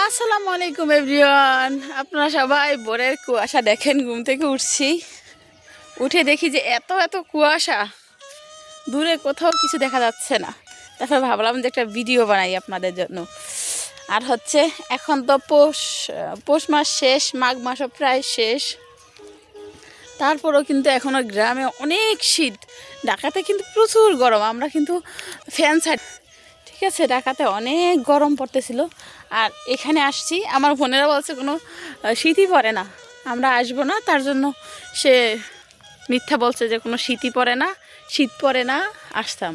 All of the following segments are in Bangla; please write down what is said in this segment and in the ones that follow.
আসসালামু আলাইকুম এভরিওয়ান। আপনারা সবাই ভোরের কুয়াশা দেখেন। ঘুম থেকে উঠছি, উঠে দেখি যে এত এত কুয়াশা, দূরে কোথাও কিছু দেখা যাচ্ছে না। তারপর ভাবলাম যে একটা ভিডিও বানাই আপনাদের জন্য। আর হচ্ছে এখন তো পৌষ মাস শেষ, মাঘ মাসও প্রায় শেষ। তারপরেও কিন্তু এখনও গ্রামে অনেক শীত। ঢাকাতে কিন্তু প্রচুর গরম, আমরা কিন্তু ফ্যান ছাড়ি। ঠিক আছে, ঢাকাতে অনেক গরম পড়তেছিল। আর এখানে আসছি, আমার বোনেরা বলছে কোনো শীতই পড়ে না, আমরা আসবো না। তার জন্য সে মিথ্যা বলছে যে কোনো শীতই পড়ে না, শীত পড়ে না, আসতাম।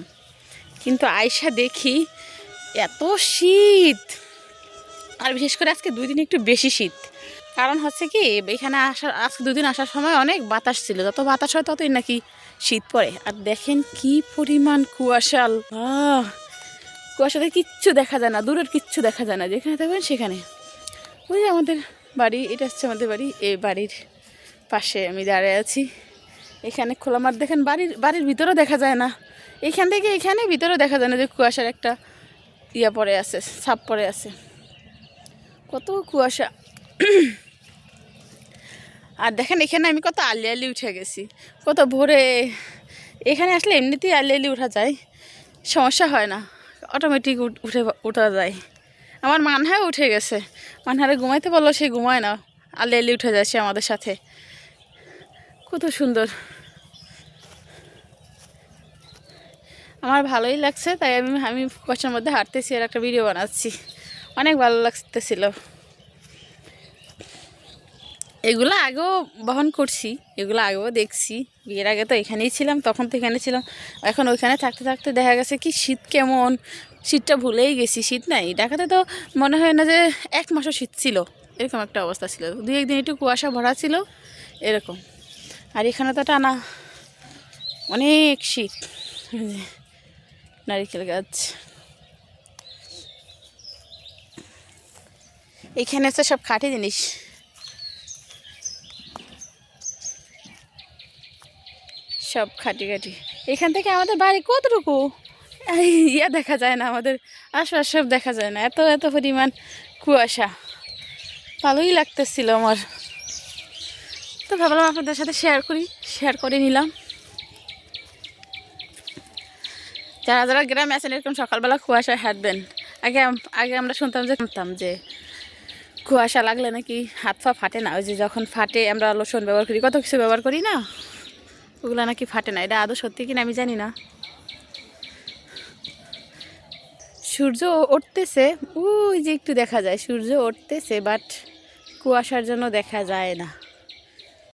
কিন্তু আয়সা দেখি এত শীত। আর বিশেষ করে আজকে 2 দিন একটু বেশি শীত। কারণ হচ্ছে কি, এখানে আজকে 2 দিন আসার সময় অনেক বাতাস ছিল, যত বাতাস হয় ততই নাকি শীত পড়ে। আর দেখেন কি পরিমাণ কুয়াশা, আল্লাহ! কুয়াশাতে কিচ্ছু দেখা যায় না, দূরের কিচ্ছু দেখা যায় না। যেখানে থাকবেন সেখানে। ওই যে আমাদের বাড়ি, এটা হচ্ছে আমাদের বাড়ি। এই বাড়ির পাশে আমি দাঁড়িয়ে আছি। এখানে খোলা মাঠ দেখেন, বাড়ির ভিতরেও দেখা যায় না। এইখান থেকে এখানে ভিতরেও দেখা যায় না যে কুয়াশার একটা পড়ে আছে, ছাপ পড়ে আছে। কত কুয়াশা! আর দেখেন এখানে আমি কত আলি উঠে গেছি, কত ভোরে। এখানে আসলে এমনিতেই আলি উঠা যায়, সমস্যা হয় না, অটোমেটিক উঠা যায়। আমার মানহাও উঠে গেছে, মানহারে ঘুমাইতে বললো, সে ঘুমায় না, আলি উঠে যায় সে আমাদের সাথে। কত সুন্দর, আমার ভালোই লাগছে। তাই আমি কুয়াশার মধ্যে হাঁটতেছি আর একটা ভিডিও বানাচ্ছি। অনেক ভালো লাগতেছিল। এগুলো আগেও বহন করছি, এগুলো আগেও দেখছি। বিয়ের আগে তো এখানেই ছিলাম, তখন তো এখানে ছিলাম। এখন ওইখানে থাকতে থাকতে দেখা গেছে কি শীত কেমন, শীতটা ভুলেই গেছি। শীত নাই ঢাকাতে, তো মনে হয় না যে 1 মাসও শীত ছিল, এরকম একটা অবস্থা ছিল। 2-1 দিন একটু কুয়াশা ভরা ছিল, এরকম। আর এখানে তো টানা অনেক শীত। নারিকেল গাছ, এখানে আছে সব খাঁটি জিনিস, সব খাঁটি। এখান থেকে আমাদের বাড়ি কতটুকু দেখা যায় না, আমাদের আশপাশ সব দেখা যায় না। এত এত পরিমাণ কুয়াশা, ভালোই লাগতেছিল আমার। তো ভাবলাম আপনাদের সাথে শেয়ার করে নিলাম। যারা যারা গ্রামে আছেন, এরকম সকালবেলা কুয়াশায় হাঁটবেন। আগে আমরা শুনতাম যে কুয়াশা লাগলে নাকি হাত পা ফাটে না। ওই যে যখন ফাটে আমরা লোশন ব্যবহার করি, কত কিছু ব্যবহার করি না, ওগুলো নাকি ফাটে না। এটা আদৌ সত্যি কিনা আমি জানি না। সূর্য উঠতেছে, ওই যে একটু দেখা যায় সূর্য উঠতেছে, বাট কুয়াশার জন্য দেখা যায় না।